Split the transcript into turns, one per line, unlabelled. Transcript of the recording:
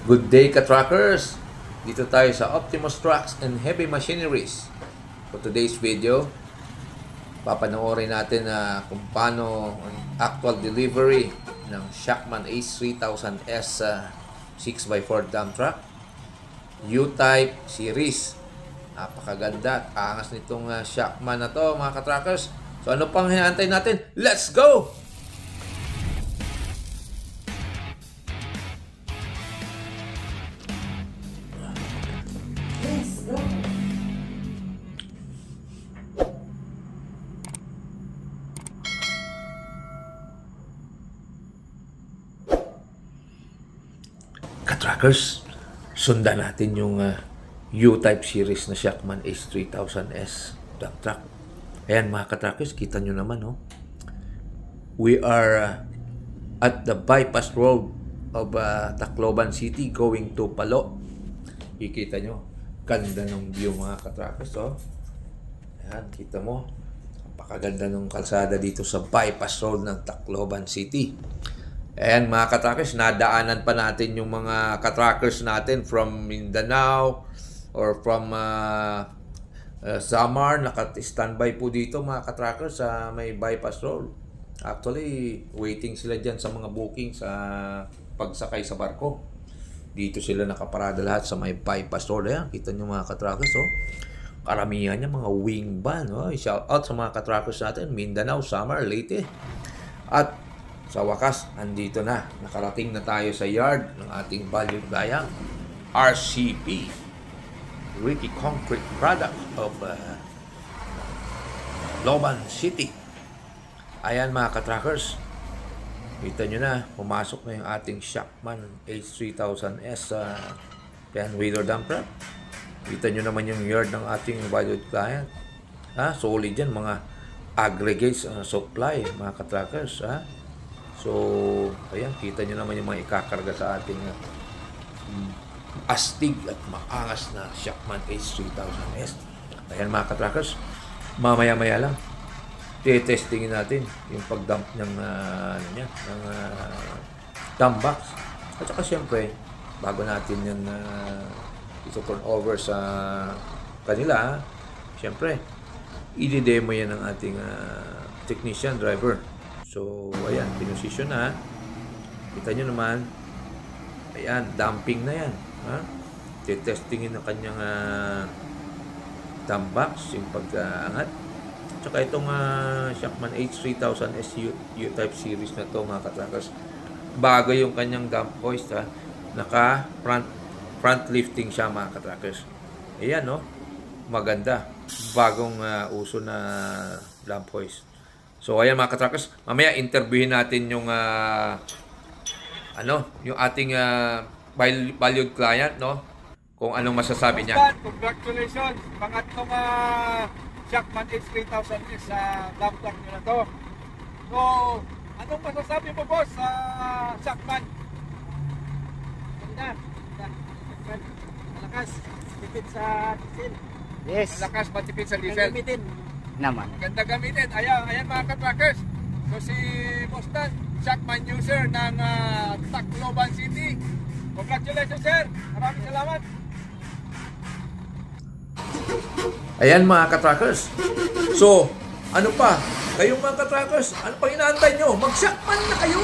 Good day ka-truckers! Dito tayo sa Optimus Trucks and Heavy Machineries. For today's video, papanoorin natin kung paano ang actual delivery ng Shackman H3000S 6x4 dump truck U-Type series. Napakaganda at angas nitong Shackman na to, mga ka-truckers. So ano pang hinahantay natin? Let's go! Ka-truckers, sundan natin yung U-Type series na Shackman H3000S dump truck. Ayan mga ka-truckers, kita nyo naman, oh. We are at the bypass road of Tacloban City going to Palo. Ikita nyo, ganda ng view mga ka-truckers, oh. Ayan, kita mo, napakaganda ng kalsada dito sa bypass road ng Tacloban City. Ayan mga ka-truckers, nadaanan pa natin yung mga ka-truckers natin from Mindanao or from Samar. Naka-standby po dito mga ka-truckers sa may bypass road. Actually, waiting sila dyan sa mga booking sa pagsakay sa barko. Dito sila nakaparada lahat sa may bypass road. Ayan, kita nyo mga ka-truckers, oh. Karamihan niya mga wing van. Oh. Shout out sa mga ka-truckers natin, Mindanao, Samar, Leyte. At sa wakas, andito na. Nakarating na tayo sa yard ng ating valued client, RCP, Ricky Concrete Product of Tacloban City. Ayan mga ka-truckers, kita nyo na, pumasok na yung ating Shackman H3000S wheeler dump truck. Kita nyo naman yung yard ng ating valued client. Solid yan, mga aggregates supply mga ka-truckers. So, ayan, kita nyo naman yung mga ikakarga sa ating astig at maangas na Shackman H3000S. Ayan mga ka-truckers, mamaya-maya lang testingin natin yung pag-dump ng dump box. At saka syempre, bago natin yan ito-turn over sa kanila, syempre, i-demo yan ng ating technician driver. So, ayan, pinosisyon na. Kita nyo naman, ayan, dumping na yan. Testingin na kanyang dump box, yung pag-angat. Tsaka itong Shackman H3000S U-Type series na to mga ka-truckers, bago yung kanyang dump hoist, naka front lifting siya mga ka-truckers. Ayan, no? Maganda. Bagong uso na dump hoist. So ayan mga ka-truckers, mamaya interviewin natin yung yung ating valued client, no? Kung anong masasabi niya.
Congratulations, pangatlong Shackman H3000S sa dump truck nyo na to. So, anong masasabi mo boss sa Shackman? Ganda. Malakas, matipid sa diesel.
Yes.
Malakas, matipid sa diesel.
Gamitin naman.
Ganda gamitin. Ayan mga ka-truckers. So si Boss Dan, Shackman user ng Tacloban City. Congratulations sir. Maraming salamat.
Ayan mga ka-truckers. So, ano pa? Kayong mga ka-truckers, ano pa inaantay nyo? Mag-Shackman na kayo!